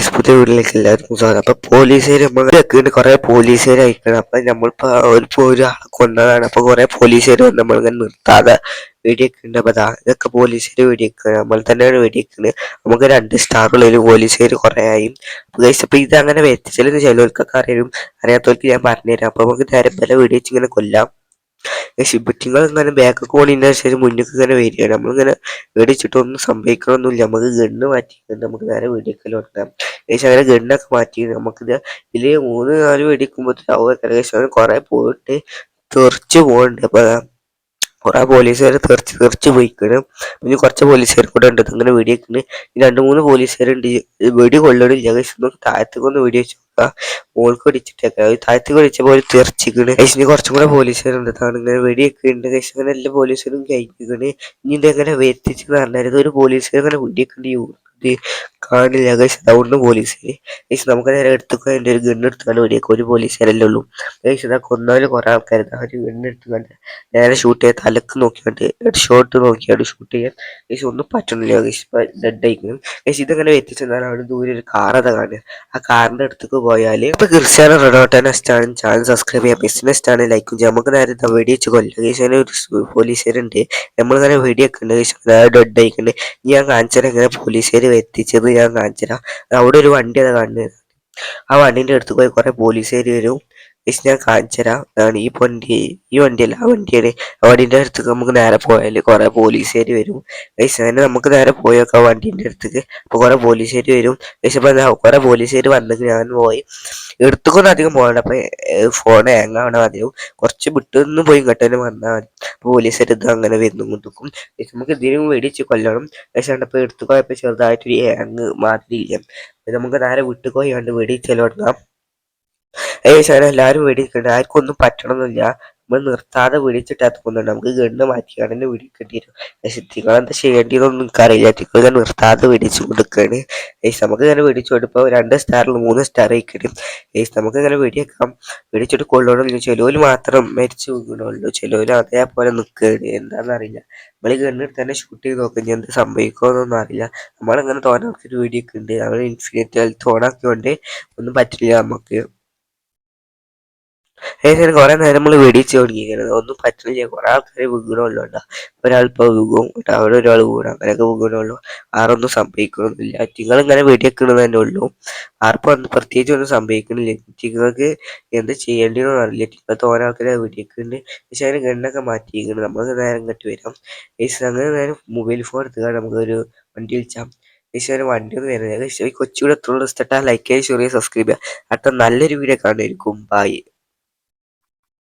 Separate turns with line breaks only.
പുതിയ വീട്ടിലേക്ക് എല്ലാവർക്കും സ്വാഗതം. അപ്പൊ പോലീസുകാർ നമ്മൾ കുറെ പോലീസുകാർ അയക്കണം. അപ്പൊ നമ്മളിപ്പോ ഒരാളെ കൊന്നതാണ്. അപ്പൊ കുറെ പോലീസുകാർ വന്ന് നമ്മളിങ്ങനെ നിർത്താതെ വെടിവെക്കുന്നുണ്ട്. അപ്പൊ ഇതൊക്കെ പോലീസുകാർ വെടിവെക്കുക, നമ്മൾ തന്നെയാണ് വെടിവെക്കുന്നത്. നമുക്ക് 2 സ്റ്റാറുള്ളതിൽ പോലീസുകാർ കുറെ ആയി. അപ്പൊ ഇത് അങ്ങനെ വെച്ചില്ലെന്ന് ചിലവർക്കൊക്കെ അറിയാത്തവർക്ക് ഞാൻ പറഞ്ഞുതരാം. അപ്പൊ നമുക്ക് നേരെ പല വെടിവെച്ച് ഇങ്ങനെ കൊല്ലാം. ശിബറ്റിങ്ങൾ ഇങ്ങനെ ബാക്ക് കോണിൻ്റെ ശേഷം മുന്നിൽ ഇങ്ങനെ വരികയാണ്. നമ്മളിങ്ങനെ വെടിച്ചിട്ടൊന്നും സംഭവിക്കണമൊന്നുമില്ല. നമുക്ക് ഗണ്ണ് മാറ്റിയിട്ടുണ്ട്. നമുക്ക് നേരെ വെടിവെക്കൽ തുടങ്ങാം. ഏകദേശം അങ്ങനെ ഗണ്ണൊക്കെ മാറ്റി നമുക്കിത് ഇതില് 3-4 വെടിക്കുമ്പോൾ ഏകദേശം കുറെ പോയിട്ട് തെറിച്ച് പോകുന്നുണ്ട്. അപ്പൊ കുറെ പോലീസുകാർ തെറിച്ച് പോയിക്കാണ്. പിന്നെ കുറച്ച് പോലീസുകാർ കൂടെ ഉണ്ട് അങ്ങനെ വെടിവെക്കുന്നത്. 2-3 പോലീസുകാരുണ്ട്. വെടി കൊള്ളണില്ല. താഴത്തേക്കൊന്ന് വെടി വെച്ച് നോക്കുക. മോൾക്ക് വെടിച്ചിട്ടേക്ക താഴത്തേക്ക് വെടിച്ചപ്പോൾ തെറിച്ചിക്കണ്. കഴിച്ചിന് കുറച്ചും കൂടെ പോലീസുകാരുണ്ട്. ഇങ്ങനെ വെടിവെക്കുന്നുണ്ട്. കഴിച്ച് അങ്ങനെ എല്ലാ പോലീസുകാരും കഴിക്കണ്. ഇനി ഇതെങ്ങനെ വെത്തിച്ചെന്ന് പറഞ്ഞാൽ ഒരു പോലീസുകാർ അങ്ങനെ വെടിവെക്കേണ്ടി കാണില്ല. കഴിച്ച് അതുകൊണ്ട് പോലീസുകാർ കഴിച്ച് നമുക്ക് നേരെ എടുത്തുകൊണ്ട് എൻ്റെ ഒരു ഗണ്ണെടുത്തുകൊണ്ട് വെടിവെക്കും. ഒരു പോലീസുകാരല്ലേ ഉള്ളൂ. കഴിച്ച് കൊന്നാലും കുറെ ആൾക്കാർ ഒരു ഗണ്ണെടുത്തുകൊണ്ട് നേരെ ഷൂട്ട് ചെയ്യാൻ തലക്ക് നോക്കിയാണ്ട് ഷോട്ട് നോക്കിയാണ്ട് ഷൂട്ട് ചെയ്യാൻ പക്ഷെ ഒന്നും പറ്റണില്ല. ഡെഡ് ആയിക്കണം. പക്ഷെ ഇതങ്ങനെ വെത്തിച്ചെന്നാൽ അവിടെ ദൂരെ ഒരു കാറത കാണുക. ആ കാറിന്റെ അടുത്തേക്ക് പോയാൽ ഇപ്പൊ ക്രിസ്ത്യാനോ റൊണാൾഡോനെ ഇഷ്ടമാണ് ചാനൽ സബ്സ്ക്രൈബ് ചെയ്യാം. ബിസിനസ് ആണ് ലൈക്കും ചെയ്യാം. നമുക്ക് നേരെ വെടിവെച്ച് കൊല്ലുക. കേസ് ഒരു പോലീസുകാരുണ്ട്. നമ്മളിങ്ങനെ വെടിവെക്കുന്നുണ്ട്. ഡെഡ് ആയിക്കുന്നുണ്ട്. ഞാൻ കാണിച്ചാൽ എങ്ങനെ പോലീസുകാർ എത്തിച്ചത് ഞാൻ കാണിച്ചുതരാം. അവിടെ ഒരു വണ്ടി അത് കാണുന്നത്. ആ വണ്ടീൻ്റെ അടുത്ത് പോയി കുറെ പോലീസുകാർ വരും. ജസ്റ്റ് ഞാൻ കാണിച്ചു തരാം. അതാണ് ഈ വണ്ടിയല്ല, ആ വണ്ടിയാണ്. ആ വണ്ടീൻ്റെ അടുത്തേക്ക് നമുക്ക് നേരെ പോയാൽ കുറെ പോലീസുകാർ വരും. അങ്ങനെ നമുക്ക് നേരെ പോയേക്കാം വണ്ടീൻ്റെ അടുത്തേക്ക്. അപ്പോൾ കുറെ പോലീസുകാർ വരും. അപ്പോൾ കുറെ പോലീസുകാർ വന്നെങ്കിൽ ഞാൻ പോയി എടുത്തുകൊണ്ട് അധികം പോകണ്ട. അപ്പൊ ഫോൺ ഹാങ് ആവണം. അധികം കുറച്ച് വിട്ടൊന്നും പോയി ഇങ്ങോട്ട് തന്നെ വന്നാൽ മതി. പോലീസുകാർ ഇത് അങ്ങനെ വരുന്നു കൊണ്ടിരിക്കും. നമുക്ക് ഇതിനും മേടിച്ച് കൊല്ലണം. പക്ഷേ അപ്പോൾ എടുത്തു പോയപ്പോൾ ചെറുതായിട്ടൊരു ഹാങ് മാതിരി ഇല്ല. നമുക്ക് നേരെ വിട്ടു പോയി കണ്ട് വെടിച്ചെല്ലാം തുടങ്ങാം. ഏകദേശം എല്ലാവരും വെടിക്കുന്നുണ്ട്. ആർക്കും ഒന്നും പറ്റണമെന്നില്ല. നമ്മൾ നിർത്താതെ വെടിച്ചിട്ടാത്ത കൊന്നുണ്ട്. നമുക്ക് ഗണ്ണ് മാറ്റിയാണ് തന്നെ വെടിക്കേണ്ടി വരും. പക്ഷെ നിങ്ങളെന്താ ചെയ്യേണ്ടതെന്നൊന്നും എനിക്കറിയില്ല. നിങ്ങൾ നിർത്താതെ വെടിച്ചു കൊടുക്കുകയാണ്. നമുക്ക് ഇങ്ങനെ വെടിച്ചു കൊടുപ്പോൾ 2 സ്റ്റാറിൽ 3 സ്റ്റാർ ആയിക്കണം. നമുക്ക് ഇങ്ങനെ വെടിയേക്കാം. വെടിച്ചിട്ട് കൊള്ളണമെന്നില്ല. ചിലവർ മാത്രം മരിച്ചു വീണുള്ളൂ. ചിലവർ അതേപോലെ നിൽക്കുകയാണ്. എന്താണെന്നറിയില്ല. നമ്മൾ ഈ ഗണ്ണിൽ തന്നെ ഷൂട്ട് ചെയ്ത് നോക്കാം. എന്ത് സംഭവിക്കുമെന്നൊന്നും അറിയില്ല. നമ്മളിങ്ങനെ തോന്നാത്തൊരു വെടിയൊക്കെ ഉണ്ട്. നമ്മൾ ഇൻഫിനിറ്റി ഹെൽത്ത് ഓണാക്കിയോണ്ട് ഒന്നും പറ്റില്ല നമുക്ക്. ഏകദേശം കുറെ നേരം നമ്മൾ വെടിച്ച് തുടങ്ങിയിരിക്കുന്നത്. ഒന്നും പറ്റുന്നില്ല. കുറെ ആൾക്കാർ വീണുള്ളൂ. ഒരാളിപ്പോൾ വീകും, അവിടെ ഒരാൾ വീണു, അങ്ങനെയൊക്കെ വീണുള്ളൂ. ആരൊന്നും സംഭവിക്കണമെന്നില്ല. നിങ്ങളിങ്ങനെ വെടിവെക്കണമെന്ന് തന്നെ ഉള്ളൂ. ആർക്കും ഒന്നും പ്രത്യേകിച്ച് ഒന്നും സംഭവിക്കണില്ല. നിങ്ങൾക്ക് എന്ത് ചെയ്യേണ്ടതെന്ന് അറിയില്ല. നിങ്ങൾ തോന്നെ ആൾക്കാരെ വെടിവെക്കുന്നുണ്ട്. പക്ഷെ അതിന് ഗണ്ണൊക്കെ മാറ്റിയിരിക്കുന്നത്. നമുക്ക് നേരെ ഇങ്ങോട്ട് വരാം. അങ്ങനെ നേരെ മൊബൈൽ ഫോൺ എടുത്തുകൊണ്ട് നമുക്കൊരു വണ്ടി വിളിച്ചാൽ ഒരു വണ്ടി ഒന്നും വരുന്നത്. കൊച്ചുകൂടെ എത്ര ഇഷ്ടപ്പെട്ടാൽ ലൈക്ക് ചെയ്യുക, ഷെയർ ചെയ്യുക, സബ്സ്ക്രൈബ് ചെയ്യുക. അടുത്ത നല്ലൊരു വീഡിയോ കാണുമായിരിക്കും. ബൈ.